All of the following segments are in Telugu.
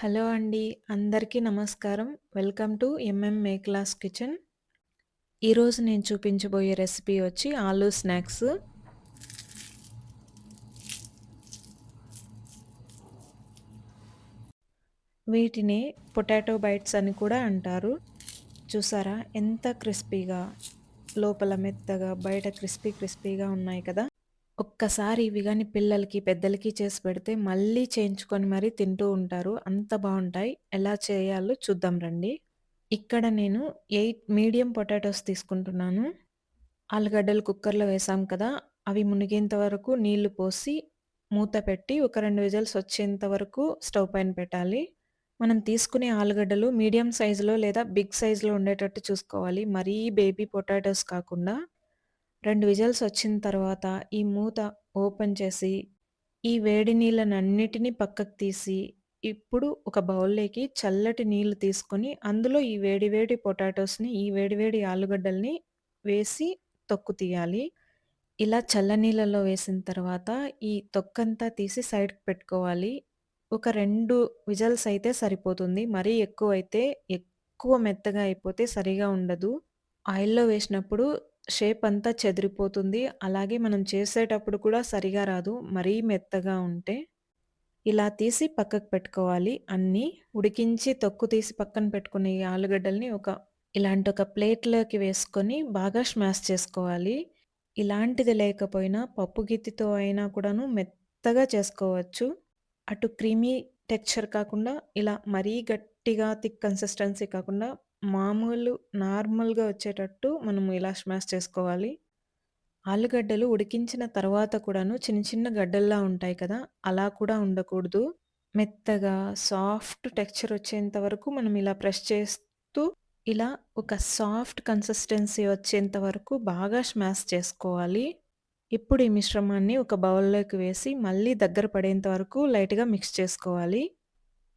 హలో అండి. అందరికీ నమస్కారం. వెల్కమ్ టు మేక్లాస్ కిచెన్. ఈరోజు నేను చూపించబోయే రెసిపీ వచ్చి ఆలూ స్నాక్స్. వీటిని పొటాటో బైట్స్ అని కూడా అంటారు. చూసారా ఎంత క్రిస్పీగా, లోపల మెత్తగా, బయట క్రిస్పీగా ఉన్నాయి కదా! ఒక్కసారి ఇవి గాని పిల్లలకి, పెద్దలకి చేసి పెడితే మళ్ళీ చేయించుకొని మరీ తింటూ ఉంటారు. అంత బావుంటాయి. ఎలా చేయాలో చూద్దాం రండి. ఇక్కడ నేను 8 మీడియం పొటాటోస్ తీసుకుంటున్నాను. ఆలుగడ్డలు కుక్కర్‌లో వేసాం కదా! అవి మునిగేంత వరకు నీళ్లు పోసి, మూత పెట్టి ఒక 2 విజిల్స్ వచ్చేంత వరకు స్టవ్ పైన పెట్టాలి. మనం తీసుకునే ఆలుగడ్డలు మీడియం సైజులో లేదా బిగ్ సైజులో ఉండేటట్టు చూసుకోవాలి. మరీ బేబీ పొటాటోస్ కాకుండా 2 విజిల్స్ వచ్చిన తర్వాత ఈ మూత ఓపెన్ చేసి, ఈ వేడి నీళ్ళనన్నిటిని పక్కకు తీసి, ఇప్పుడు ఒక బౌల్‌లోకి చల్లటి నీళ్లు తీసుకొని, అందులో ఈ వేడి వేడి పొటాటోస్‌ని, ఈ వేడి వేడి ఆలుగడ్డల్ని వేసి తొక్కు తీయాలి. ఇలా చల్లనీళ్ళలో వేసిన తర్వాత ఈ తొక్కంతా తీసి సైడ్‌కి పెట్టుకోవాలి. ఒక 2 విజిల్స్ అయితే సరిపోతుంది. మరీ ఎక్కువైతే ఎక్కువ మెత్తగా అయిపోతే సరిగా ఉండదు. ఆయిల్‌లో వేసినప్పుడు షేప్ అంతా చెదిరిపోతుంది. అలాగే మనం చేసేటప్పుడు కూడా సరిగా రాదు. మరీ మెత్తగా ఉంటే. ఇలా తీసి పక్కకు పెట్టుకోవాలి అన్నీ. ఉడికించి తొక్కు తీసి పక్కన పెట్టుకున్న ఈ ఆలుగడ్డల్ని ఇలాంటి ఒక ప్లేట్‌లోకి వేసుకొని బాగా స్మాష్ చేసుకోవాలి. ఇలాంటిది లేకపోయినా పప్పు గిత్తితో అయినా కూడాను మెత్తగా చేసుకోవచ్చు. అటు క్రీమీ టెక్స్చర్ కాకుండా ఇలా మరీ గట్టిగా థిక్ కన్సిస్టెన్సీ కాకుండా నార్మల్‌గా వచ్చేటట్టు మనము ఇలా స్మాష్ చేసుకోవాలి. ఆలుగడ్డలు ఉడికించిన తర్వాత కూడాను చిన్న చిన్న గడ్డల్లా ఉంటాయి కదా! అలా కూడా ఉండకూడదు. మెత్తగా సాఫ్ట్ టెక్స్చర్ వచ్చేంత వరకు మనం ఇలా ప్రెస్ చేస్తూ ఇలా ఒక సాఫ్ట్ కన్సిస్టెన్సీ వచ్చేంత వరకు బాగా స్మాష్ చేసుకోవాలి. ఇప్పుడు ఈ మిశ్రమాన్ని ఒక బౌల్‌లోకి వేసి మళ్ళీ దగ్గర పడేంత వరకు లైట్‌గా మిక్స్ చేసుకోవాలి.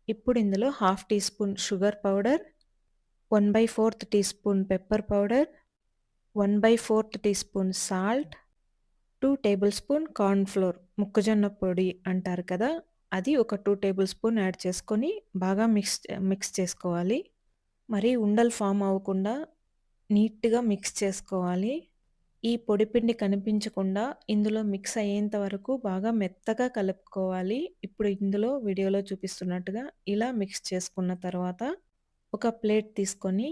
ఇప్పుడు ఇందులో half teaspoon sugar powder, 1/4 teaspoon pepper powder, 1/4 teaspoon salt, 2 tablespoon corn flour మొక్కజొన్న పొడి అంటారు కదా! అది ఒక 2 టేబుల్ స్పూన్ యాడ్ చేసుకొని బాగా మిక్స్ చేసుకోవాలి. మరి ఉండలు ఫార్మ్ అవ్వకుండా నీట్‌గా మిక్స్ చేసుకోవాలి. ఈ పొడి పిండి కనిపించకుండా ఇందులో మిక్స్ అయ్యేంత వరకు బాగా మెత్తగా కలుపుకోవాలి. ఇప్పుడు ఇందులో వీడియోలో చూపిస్తున్నట్టుగా ఇలా మిక్స్ చేసుకున్న తర్వాత ఒక ప్లేట్ తీసుకొని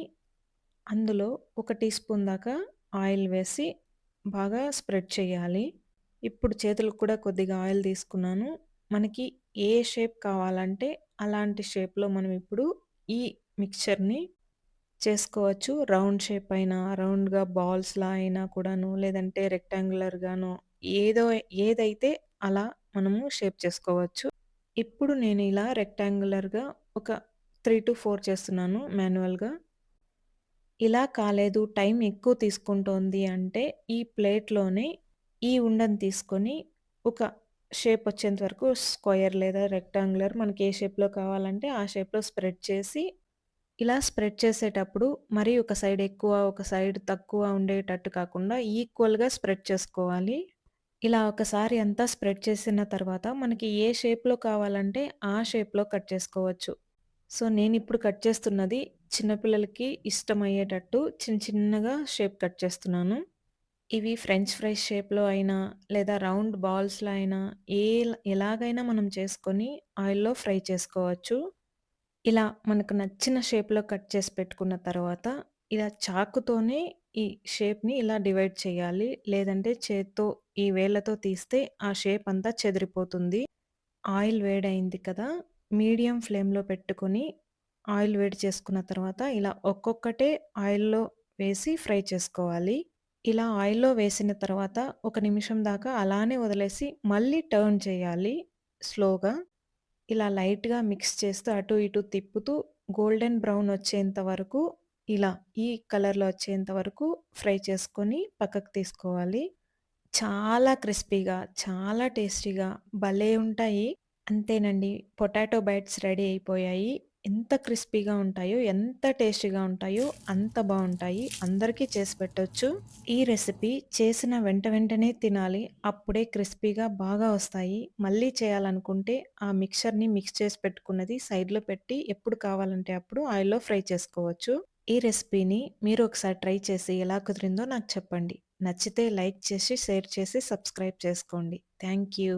అందులో ఒక టీ స్పూన్ దాకా ఆయిల్ వేసి బాగా స్ప్రెడ్ చేయాలి. ఇప్పుడు చేతులకు కూడా కొద్దిగా ఆయిల్ తీసుకున్నాను. మనకి ఏ షేప్ కావాలంటే అలాంటి షేప్‌లో మనం ఇప్పుడు ఈ మిక్స్చర్‌ని చేసుకోవచ్చు. రౌండ్ షేప్ అయినా, రౌండ్‌గా బాల్స్‌లా అయినా కూడాను, లేదంటే రెక్టాంగులర్‌గానో ఏదో ఏదైతే అలా మనము షేప్ చేసుకోవచ్చు. ఇప్పుడు నేను ఇలా రెక్టాంగులర్‌గా ఒక 3-4 చేస్తున్నాను మాన్యువల్‌గా. ఇలా కాలేదు, టైం ఎక్కువ తీసుకుంటోంది అంటే ఈ ప్లేట్‌లోనే ఈ ఉండని తీసుకొని ఒక షేప్ వచ్చేంత వరకు స్క్వేర్ లేదా రెక్టాంగులర్ మనకి ఏ షేప్‌లో కావాలంటే ఆ షేప్‌లో స్ప్రెడ్ చేసి ఇలా స్ప్రెడ్ చేసేటప్పుడు మరీ ఒక సైడ్ ఎక్కువ, ఒక సైడ్ తక్కువ ఉండేటట్టు కాకుండా ఈక్వల్‌గా స్ప్రెడ్ చేసుకోవాలి. ఇలా ఒకసారి అంతా స్ప్రెడ్ చేసిన తర్వాత మనకి ఏ షేప్‌లో కావాలంటే ఆ షేప్‌లో కట్ చేసుకోవచ్చు. సో, నేనిప్పుడు కట్ చేస్తున్నది చిన్న పిల్లలకి ఇష్టమయ్యేటట్టు చిన్నగా షేప్ కట్ చేస్తున్నాను. ఇవి ఫ్రెంచ్ ఫ్రైస్ షేప్‌లో అయినా లేదా రౌండ్ బాల్స్‌లో అయినా ఎలాగైనా మనం చేసుకొని ఆయిల్‌లో ఫ్రై చేసుకోవచ్చు. ఇలా మనకు నచ్చిన షేప్‌లో కట్ చేసి పెట్టుకున్న తర్వాత, ఇలా చాకుతోనే ఈ షేప్‌ని ఇలా డివైడ్ చేయాలి. లేదంటే చేత్తో ఈ వేళ్ళతో తీస్తే ఆ షేప్ అంతా చెదిరిపోతుంది. ఆయిల్ వేడయింది కదా! మీడియం ఫ్లేమ్‌లో పెట్టుకొని ఆయిల్ వేడి చేసుకున్న తర్వాత ఇలా ఒక్కొక్కటే ఆయిల్‌లో వేసి ఫ్రై చేసుకోవాలి. ఇలా ఆయిల్‌లో వేసిన తర్వాత ఒక నిమిషం దాకా అలానే వదిలేసి మళ్ళీ టర్న్ చేయాలి స్లోగా. ఇలా లైట్‌గా మిక్స్ చేస్తూ అటు ఇటు తిప్పుతూ గోల్డెన్ బ్రౌన్ వచ్చేంత వరకు ఇలా ఈ కలర్‌లో వచ్చేంత వరకు ఫ్రై చేసుకొని పక్కకు తీసుకోవాలి. చాలా క్రిస్పీగా, చాలా టేస్టీగా భలే ఉంటాయి. అంతేనండి. పొటాటో బైట్స్ రెడీ అయిపోయాయి. ఎంత క్రిస్పీగా ఉంటాయో, ఎంత టేస్టీగా ఉంటాయో అంత బావుంటాయి. అందరికీ చేసి పెట్టొచ్చు. ఈ రెసిపీ చేసిన వెంటనే తినాలి. అప్పుడే క్రిస్పీగా బాగా వస్తాయి. మళ్ళీ చేయాలనుకుంటే ఆ మిక్స్చర్‌ని మిక్స్ చేసి పెట్టుకున్నది సైడ్‌లో పెట్టి ఎప్పుడు కావాలంటే అప్పుడు ఆయిల్‌లో ఫ్రై చేసుకోవచ్చు. ఈ రెసిపీని మీరు ఒకసారి ట్రై చేసి ఎలా కుదిరిందో నాకు చెప్పండి. నచ్చితే లైక్ చేసి, షేర్ చేసి, సబ్స్క్రైబ్ చేసుకోండి. Thank you.